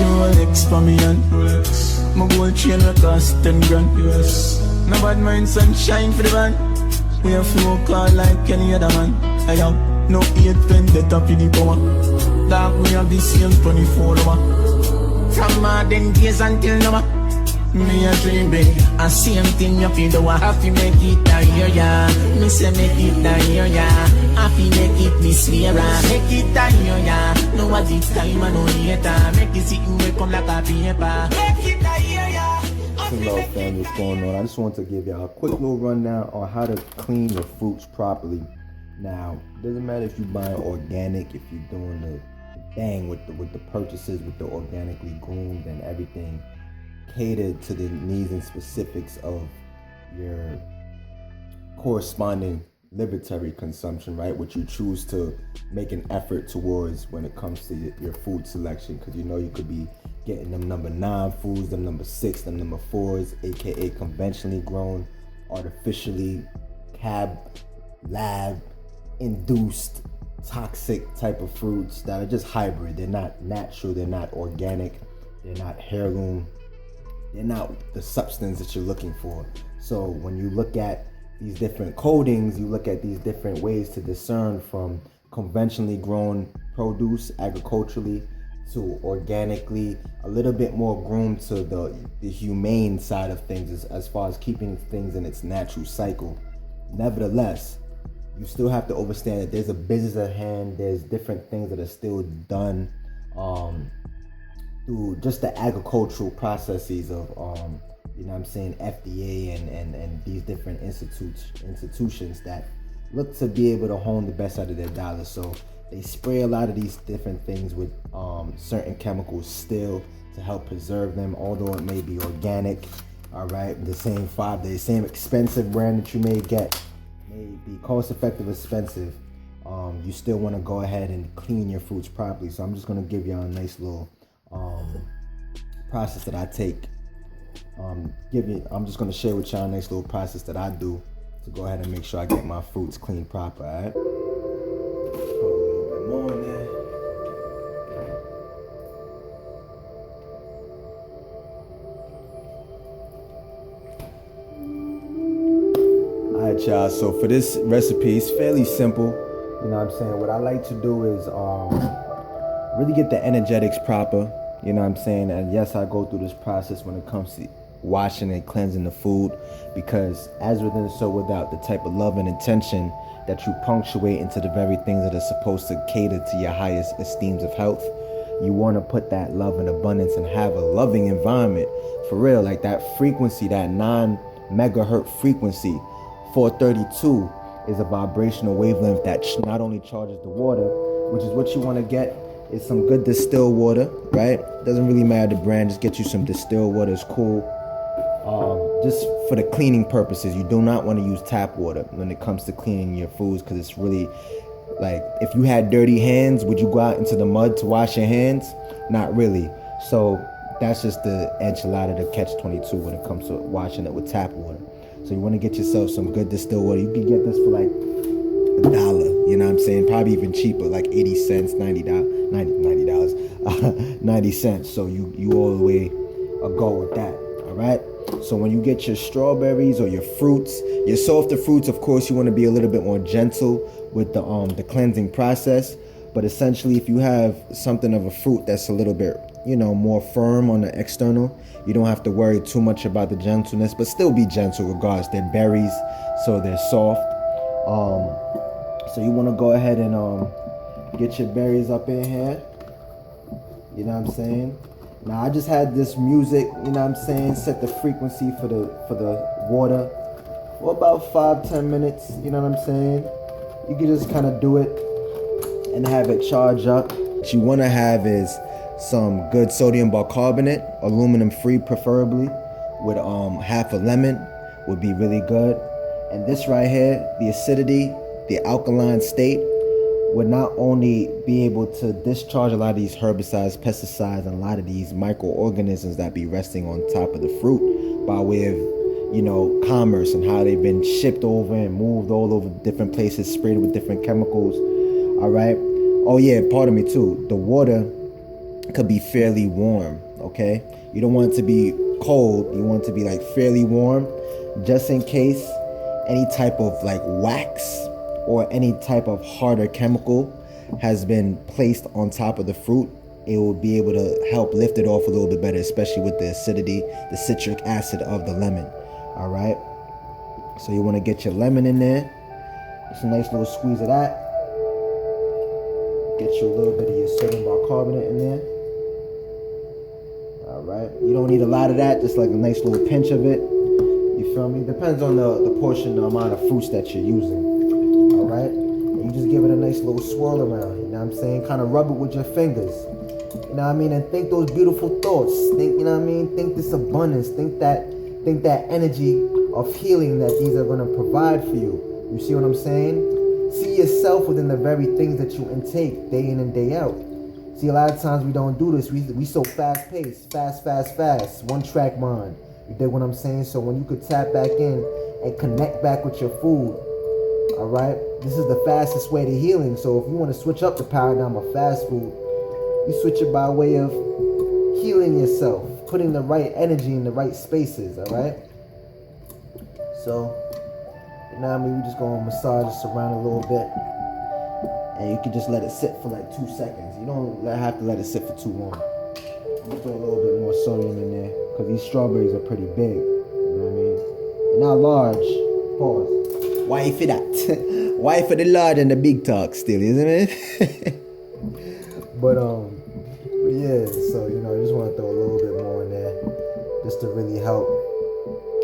Rolex for me and Rolex. My gold chain will cost 10 grand. Yes. No bad mind, sunshine for the van. We have flow call like any other man. I have no 8 pen, that up in the power. Dark, we have the same 24 hour. From modern days until now. Me a dream big, a same thing you feel the one. I feel make it a year, yeah. Me say make it a year, yeah. I feel make it me swear, make it a year, yeah. No what it's time and no later. Make it sit and come like a paper. Make it a year, yeah. Hello fam, what's going on? I just want to give y'all a quick little rundown on how to clean your fruits properly. Now, doesn't matter if you're buying organic, if you're doing the thing with the purchases, with the organically groomed and everything catered to the needs and specifics of your corresponding libertary consumption, right? What you choose to make an effort towards when it comes to your food selection, because you know you could be getting them number 9 foods, them number 6, them number 4s, aka conventionally grown, artificially lab induced toxic type of fruits that are just hybrid. They're not natural, they're not organic, they're not heirloom, they're not the substance that you're looking for. So when you look at these different coatings, you look at these different ways to discern from conventionally grown produce agriculturally to organically, a little bit more groomed to the humane side of things as far as keeping things in its natural cycle. Nevertheless, you still have to understand that there's a business at hand. There's different things that are still done through just the agricultural processes of you know what I'm saying, FDA and these different institutions that look to be able to hone the best out of their dollars. So they spray a lot of these different things with certain chemicals still to help preserve them, although it may be organic. All right, the same same expensive brand that you may get may be cost effective, expensive. You still want to go ahead and clean your fruits properly. So I'm just going to give y'all a nice little process that I take. I'm just going to share with y'all a nice little process that I do to go ahead and make sure I get my fruits clean proper. All right. Put a little bit more in there. All right, y'all. So for this recipe, it's fairly simple. You know what I'm saying? What I like to do is really get the energetics proper. You know what I'm saying? And yes, I go through this process when it comes to washing and cleansing the food, because as within so without, the type of love and intention that you punctuate into the very things that are supposed to cater to your highest esteems of health. You want to put that love and abundance and have a loving environment for real, like that frequency, that 9 megahertz frequency. 432 is a vibrational wavelength that not only charges the water, which is what you want to get, is some good distilled water, right? Doesn't really matter the brand, just get you some distilled water, is cool. Just for the cleaning purposes, you do not want to use tap water when it comes to cleaning your foods, because it's really like, if you had dirty hands, would you go out into the mud to wash your hands? Not really. So that's just the enchilada, the catch-22 when it comes to washing it with tap water. So you want to get yourself some good distilled water. You can get this for like $1, you know what I'm saying? Probably even cheaper, like 80 cents, $90, $90, 90 cents. So you all the way go with that, all right? So when you get your strawberries or your fruits, your softer fruits, of course, you want to be a little bit more gentle with the cleansing process. But essentially, if you have something of a fruit that's a little bit, you know, more firm on the external, you don't have to worry too much about the gentleness, but still be gentle regardless. They're berries, so they're soft. So you want to go ahead and get your berries up in here. You know what I'm saying? Now I just had this music, you know what I'm saying, set the frequency for the water for about 5-10 minutes, you know what I'm saying? You can just kind of do it and have it charge up. What you want to have is some good sodium bicarbonate, aluminum free preferably, with half a lemon would be really good. And this right here, the acidity, the alkaline state, would not only be able to discharge a lot of these herbicides, pesticides, and a lot of these microorganisms that be resting on top of the fruit by way of, you know, commerce and how they've been shipped over and moved all over different places, sprayed with different chemicals. All right. Oh yeah, pardon me too. The water could be fairly warm, okay? You don't want it to be cold, you want it to be like fairly warm, just in case any type of like wax or any type of harder chemical has been placed on top of the fruit. It will be able to help lift it off a little bit better, especially with the acidity, the citric acid of the lemon. All right, so you want to get your lemon in there. Just a nice little squeeze of that. Get you a little bit of your sodium bicarbonate in there. All right, you don't need a lot of that, just like a nice little pinch of it. You feel me? Depends on the portion, the amount of fruits that you're using. All right, and you just give it a nice little swirl around. You know what I'm saying? Kind of rub it with your fingers. You know what I mean? And think those beautiful thoughts. Think, you know what I mean? Think this abundance. Think that energy of healing that these are going to provide for you. You see what I'm saying? See yourself within the very things that you intake day in and day out. See, a lot of times we don't do this. We so fast paced, fast, one track mind. You dig what I'm saying? So when you could tap back in and connect back with your food, all right, this is the fastest way to healing. So if you want to switch up the paradigm of fast food, you switch it by way of healing yourself, putting the right energy in the right spaces, all right? So, you know what I mean? We're just going to massage this around a little bit. And you can just let it sit for like 2 seconds. You don't have to let it sit for too long. I'm going to throw a little bit more sodium in there because these strawberries are pretty big. You know what I mean? They're not large. Pause. Why for that? Why for the large and the big talk still, isn't it? But yeah, so, you know, I just want to throw a little bit more in there just to really help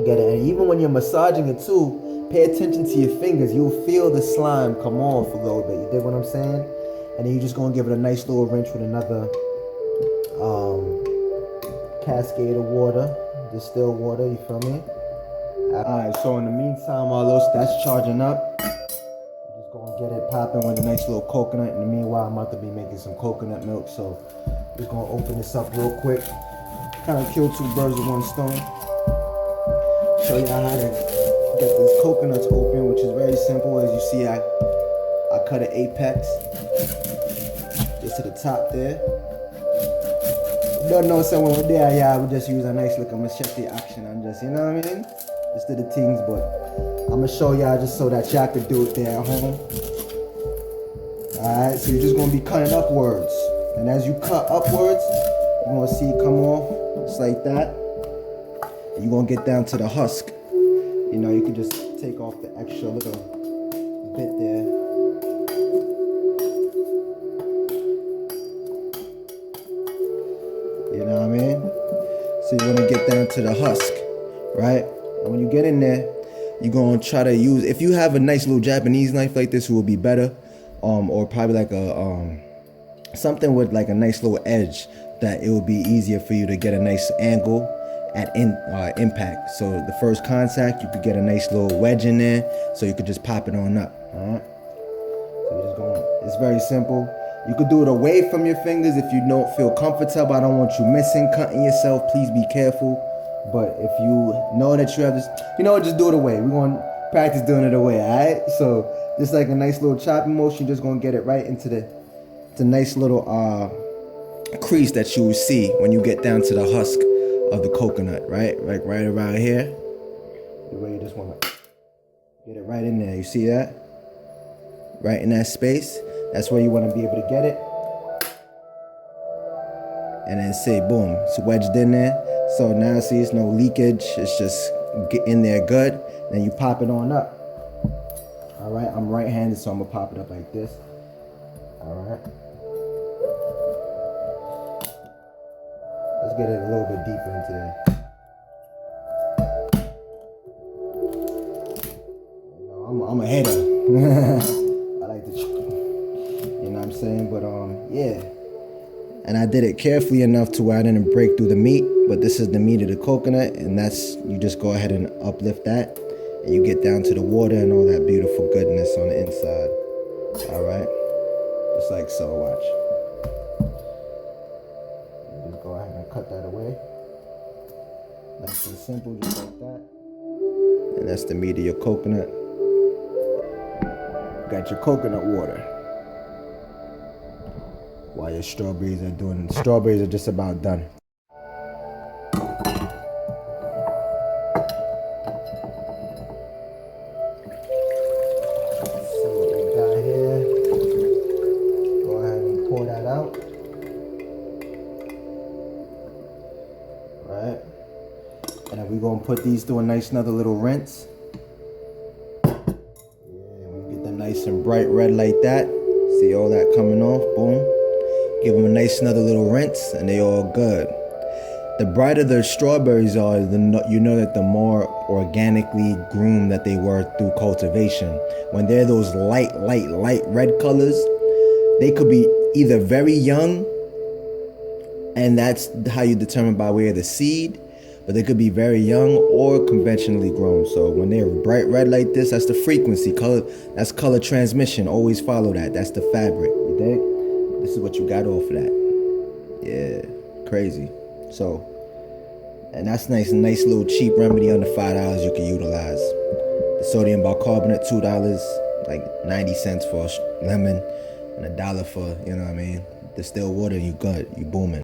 get it. And even when you're massaging it too, pay attention to your fingers. You'll feel the slime come off a little bit. You dig what I'm saying? And then you're just going to give it a nice little rinse with another cascade of water, distilled water, you feel me? Alright, so in the meantime, while that's charging up, get it popping with a nice little coconut. In the meanwhile, I'm about to be making some coconut milk, so just gonna open this up real quick. Kind of kill 2 birds with 1 stone. Show you how to get these coconuts open, which is very simple. As you see, I cut an apex just to the top there. You don't know someone with there, yeah, I would just use a nice little machete action and just, you know what I mean? Just do the things, but I'm gonna show y'all just so that y'all could do it there at home. Alright, so you're just gonna be cutting upwards. And as you cut upwards, you're gonna see it come off just like that. And you're gonna get down to the husk. You know, you can just take off the extra little bit there. You know what I mean? So you wanna get down to the husk, right? And when you get in there, you're gonna try to use, if you have a nice little Japanese knife like this, it will be better. Or probably like a something with like a nice little edge that it will be easier for you to get a nice angle at impact. So the first contact, you could get a nice little wedge in there, so you could just pop it on up. All right. So you're just going. It's very simple. You could do it away from your fingers if you don't feel comfortable. I don't want you missing, cutting yourself. Please be careful. But if you know that you have this, you know what, just do it away. We're going to practice doing it away, all right? So just like a nice little chopping motion, just going to get it right into the nice little crease that you will see when you get down to the husk of the coconut, right? Like right around here. The way you just want to get it right in there. You see that? Right in that space. That's where you want to be able to get it. And then say, boom, it's wedged in there. So now see, it's no leakage. It's just get in there good. Then you pop it on up. All right, I'm right-handed, so I'm gonna pop it up like this. All right. Let's get it a little bit deeper into there. You know, I'm a hater. I like to, you know what I'm saying? But yeah. And I did it carefully enough to where I didn't break through the meat, but this is the meat of the coconut, and that's, you just go ahead and uplift that, and you get down to the water and all that beautiful goodness on the inside. All right, just like so. Watch. You just go ahead and cut that away. Nice and simple, just like that. And that's the meat of your coconut. Got your coconut water. while your strawberries are just about done. We're gonna put these through a nice another little rinse. Yeah, we get them nice and bright red like that. See all that coming off, boom. Give them a nice another little rinse and they all good. The brighter the strawberries are, you know that the more organically groomed that they were through cultivation. When they're those light red colors, they could be either very young, and that's how you determine by way of the seed, but they could be very young or conventionally grown. So when they're bright red like this, that's the frequency, color. That's color transmission. Always follow that. That's the fabric. You dig? This is what you got off of that. Yeah, crazy. So, and that's nice little cheap remedy under $5 you can utilize. The sodium bicarbonate, $2, like 90 cents for a lemon, and $1 for, you know what I mean, distilled water. You good? You booming.